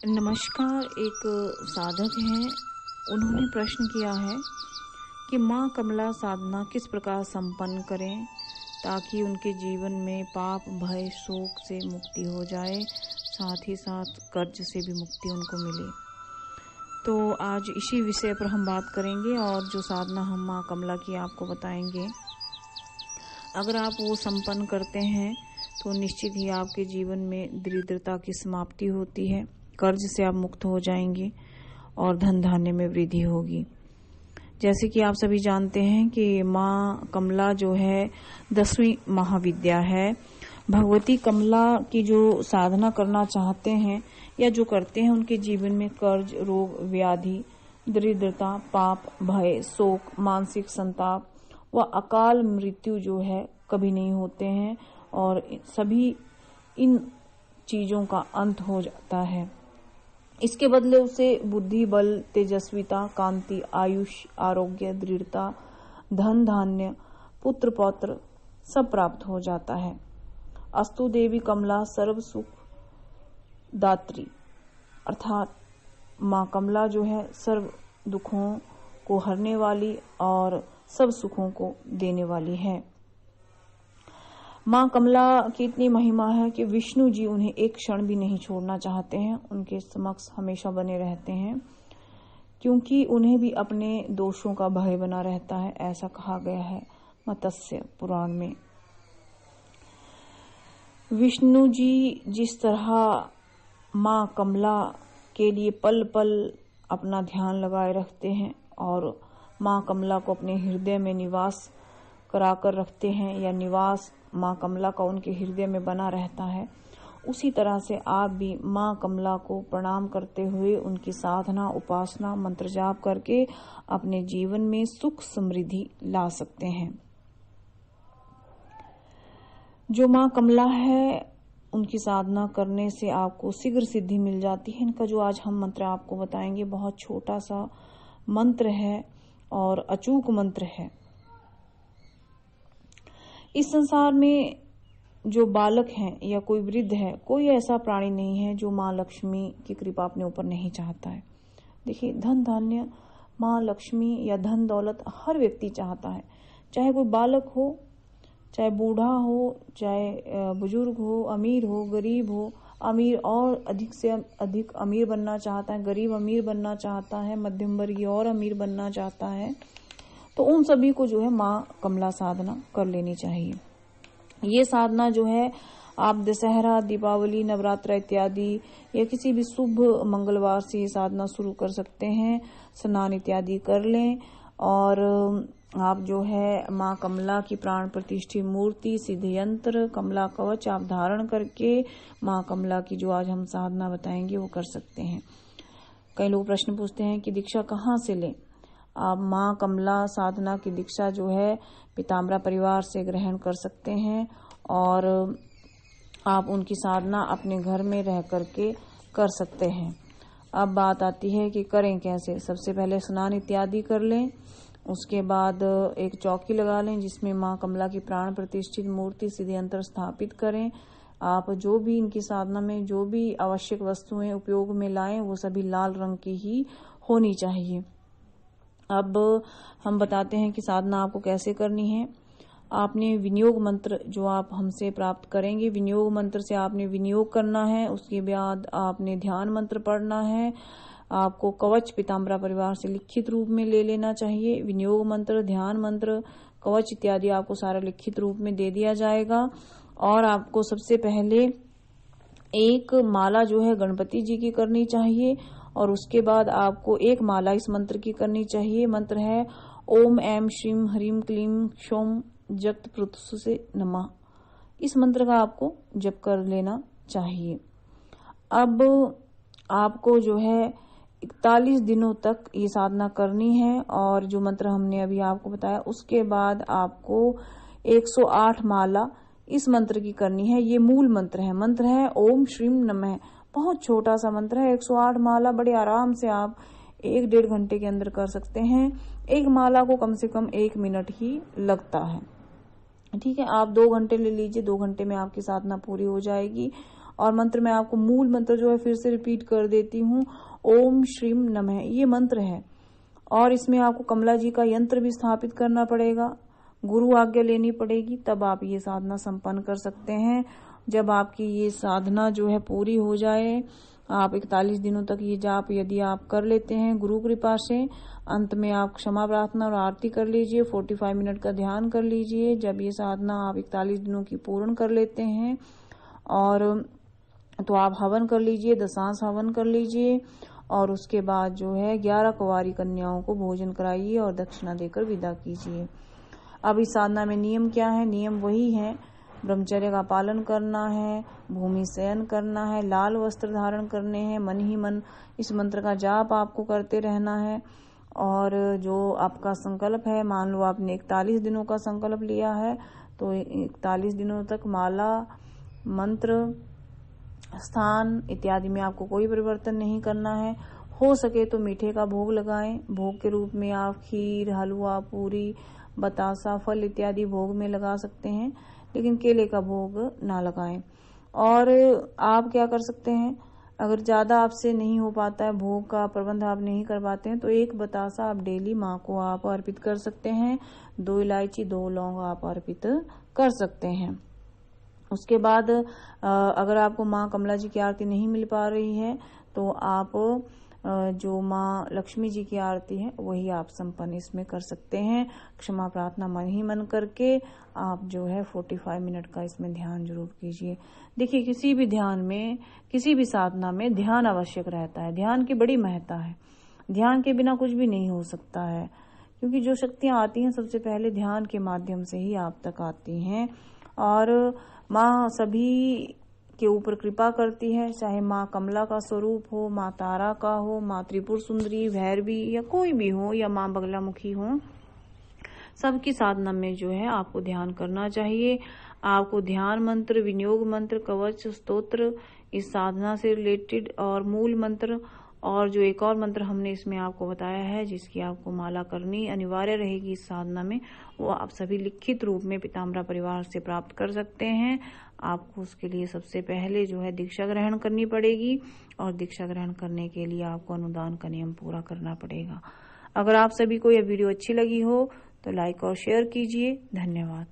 नमस्कार। एक साधक हैं, उन्होंने प्रश्न किया है कि माँ कमला साधना किस प्रकार संपन्न करें ताकि उनके जीवन में पाप भय शोक से मुक्ति हो जाए, साथ ही साथ कर्ज से भी मुक्ति उनको मिले। तो आज इसी विषय पर हम बात करेंगे और जो साधना हम माँ कमला की आपको बताएंगे, अगर आप वो संपन्न करते हैं तो निश्चित ही आपके जीवन में दरिद्रता की समाप्ति होती है, कर्ज से आप मुक्त हो जाएंगे और धन धान्य में वृद्धि होगी। जैसे कि आप सभी जानते हैं कि माँ कमला जो है 10वीं महाविद्या है। भगवती कमला की जो साधना करना चाहते हैं या जो करते हैं, उनके जीवन में कर्ज, रोग, व्याधि, दरिद्रता, पाप, भय, शोक, मानसिक संताप व अकाल मृत्यु जो है कभी नहीं होते हैं और सभी इन चीजों का अंत हो जाता है। इसके बदले उसे बुद्धि, बल, तेजस्विता, कांति, आयुष, आरोग्य, दृढ़ता, धन धान्य, पुत्र पौत्र सब प्राप्त हो जाता है। अस्तु देवी कमला सर्व सुख दात्री, अर्थात माँ कमला जो है सर्व दुखों को हरने वाली और सब सुखों को देने वाली है। माँ कमला की इतनी महिमा है कि विष्णु जी उन्हें एक क्षण भी नहीं छोड़ना चाहते हैं, उनके समक्ष हमेशा बने रहते हैं, क्योंकि उन्हें भी अपने दोषों का भय बना रहता है, ऐसा कहा गया है मत्स्य पुराण में। विष्णु जी जिस तरह माँ कमला के लिए पल पल अपना ध्यान लगाए रखते हैं और माँ कमला को अपने हृदय में निवास कराकर रखते हैं या निवास माँ कमला का उनके हृदय में बना रहता है, उसी तरह से आप भी माँ कमला को प्रणाम करते हुए उनकी साधना, उपासना, मंत्र जाप करके अपने जीवन में सुख समृद्धि ला सकते हैं। जो माँ कमला है उनकी साधना करने से आपको शीघ्र सिद्धि मिल जाती है। इनका जो आज हम मंत्र आपको बताएंगे बहुत छोटा सा मंत्र है और अचूक मंत्र है। इस संसार में जो बालक हैं या कोई वृद्ध है, कोई ऐसा प्राणी नहीं है जो माँ लक्ष्मी की कृपा अपने ऊपर नहीं चाहता है। देखिए, धन धान्य, माँ लक्ष्मी या धन दौलत हर व्यक्ति चाहता है, चाहे कोई बालक हो, चाहे बूढ़ा हो, चाहे बुजुर्ग हो, अमीर हो, गरीब हो। अमीर और अधिक से अधिक अमीर बनना चाहता है, गरीब अमीर बनना चाहता है, मध्यम वर्गीय और अमीर बनना चाहता है। तो उन सभी को जो है माँ कमला साधना कर लेनी चाहिए। ये साधना जो है आप दशहरा, दीपावली, नवरात्र इत्यादि या किसी भी शुभ मंगलवार से ये साधना शुरू कर सकते हैं। स्नान इत्यादि कर लें और आप जो है माँ कमला की प्राण प्रतिष्ठित मूर्ति, सिद्ध यंत्र, कमला कवच आप धारण करके माँ कमला की जो आज हम साधना बताएंगे वो कर सकते हैं। कई लोग प्रश्न पूछते हैं कि दीक्षा कहाँ से लें। आप माँ कमला साधना की दीक्षा जो है पीताम्बरा परिवार से ग्रहण कर सकते हैं और आप उनकी साधना अपने घर में रह करके कर सकते हैं। अब बात आती है कि करें कैसे। सबसे पहले स्नान इत्यादि कर लें, उसके बाद एक चौकी लगा लें जिसमें माँ कमला की प्राण प्रतिष्ठित मूर्ति, सिद्ध यंत्र स्थापित करें। आप जो भी इनकी साधना में जो भी आवश्यक वस्तुएं उपयोग में लाएं वो सभी लाल रंग की ही होनी चाहिए। अब हम बताते हैं कि साधना आपको कैसे करनी है। आपने विनियोग मंत्र जो आप हमसे प्राप्त करेंगे, विनियोग मंत्र से आपने विनियोग करना है। उसके बाद आपने ध्यान मंत्र पढ़ना है। आपको कवच पीताम्बरा परिवार से लिखित रूप में ले लेना चाहिए। विनियोग मंत्र, ध्यान मंत्र, कवच इत्यादि आपको सारा लिखित रूप में दे दिया जाएगा। और आपको सबसे पहले एक माला जो है गणपति जी की करनी चाहिए और उसके बाद आपको एक माला इस मंत्र की करनी चाहिए। मंत्र है ओम ऐम श्रीम ह्रीम क्लीम क्षोम जगत पृथु से नमः। इस मंत्र का आपको जप कर लेना चाहिए। अब आपको जो है 41 दिनों तक ये साधना करनी है और जो मंत्र हमने अभी आपको बताया उसके बाद आपको 108 माला इस मंत्र की करनी है। ये मूल मंत्र है। मंत्र है ओम श्रीम नमः। बहुत छोटा सा मंत्र है। 108 माला बड़े आराम से आप 1-1.5 घंटे के अंदर कर सकते हैं। एक माला को कम से कम 1 मिनट ही लगता है। ठीक है, आप 2 घंटे ले लीजिए, 2 घंटे में आपकी साधना पूरी हो जाएगी और मंत्र मैं आपको मूल मंत्र जो है फिर से रिपीट कर देती हूँ, ओम श्रीम नमः, ये मंत्र है। और इसमें आपको कमला जी का यंत्र भी स्थापित करना पड़ेगा, गुरु आज्ञा लेनी पड़ेगी, तब आप ये साधना संपन्न कर सकते हैं। जब आपकी ये साधना जो है पूरी हो जाए, आप 41 दिनों तक ये जाप यदि आप कर लेते हैं गुरु कृपा से, अंत में आप क्षमा प्रार्थना और आरती कर लीजिए, 45 मिनट का ध्यान कर लीजिए। जब ये साधना आप 41 दिनों की पूर्ण कर लेते हैं और तो आप हवन कर लीजिए, दशांश हवन कर लीजिए और उसके बाद जो है 11 कुंवारी कन्याओं को भोजन कराइए और दक्षिणा देकर विदा कीजिए। अब इस साधना में नियम क्या है? नियम वही है, ब्रह्मचर्य का पालन करना है, भूमि शयन करना है, लाल वस्त्र धारण करने हैं, मन ही मन इस मंत्र का जाप आपको करते रहना है। और जो आपका संकल्प है, मान लो आपने 41 दिनों का संकल्प लिया है तो 41 दिनों तक माला, मंत्र, स्थान इत्यादि में आपको कोई परिवर्तन नहीं करना है। हो सके तो मीठे का भोग लगाएं, भोग के रूप में आप खीर, हलवा, पूरी, बतासा, फल इत्यादि भोग में लगा सकते हैं, लेकिन केले का भोग ना लगाएं। और आप क्या कर सकते हैं, अगर ज्यादा आपसे नहीं हो पाता है, भोग का प्रबंध आप नहीं कर पाते हैं, तो एक बतासा आप डेली माँ को आप अर्पित कर सकते हैं, 2 इलायची 2 लौंग आप अर्पित कर सकते हैं। उसके बाद अगर आपको माँ कमला जी की आरती नहीं मिल पा रही है तो आप जो माँ लक्ष्मी जी की आरती है वही आप संपन्न इसमें कर सकते हैं। क्षमा प्रार्थना मन ही मन करके आप जो है 45 मिनट का इसमें ध्यान जरूर कीजिए। देखिए, किसी भी ध्यान में, किसी भी साधना में ध्यान आवश्यक रहता है, ध्यान की बड़ी महत्ता है, ध्यान के बिना कुछ भी नहीं हो सकता है, क्योंकि जो शक्तियां आती हैं सबसे पहले ध्यान के माध्यम से ही आप तक आती हैं। और माँ सभी के ऊपर कृपा करती है, चाहे माँ कमला का स्वरूप हो, माँ तारा का हो, माँ त्रिपुर सुंदरी, भैरवी या कोई भी हो, या माँ बगलामुखी हो, सबकी साधना में जो है आपको ध्यान करना चाहिए। आपको ध्यान मंत्र, विनियोग मंत्र, कवच, स्तोत्र, इस साधना से रिलेटेड और मूल मंत्र और जो एक और मंत्र हमने इसमें आपको बताया है जिसकी आपको माला करनी अनिवार्य रहेगी इस साधना में, वो आप सभी लिखित रूप में पीताम्बरा परिवार से प्राप्त कर सकते हैं। आपको उसके लिए सबसे पहले जो है दीक्षा ग्रहण करनी पड़ेगी और दीक्षा ग्रहण करने के लिए आपको अनुदान का नियम पूरा करना पड़ेगा। अगर आप सभी को यह वीडियो अच्छी लगी हो तो लाइक और शेयर कीजिए। धन्यवाद।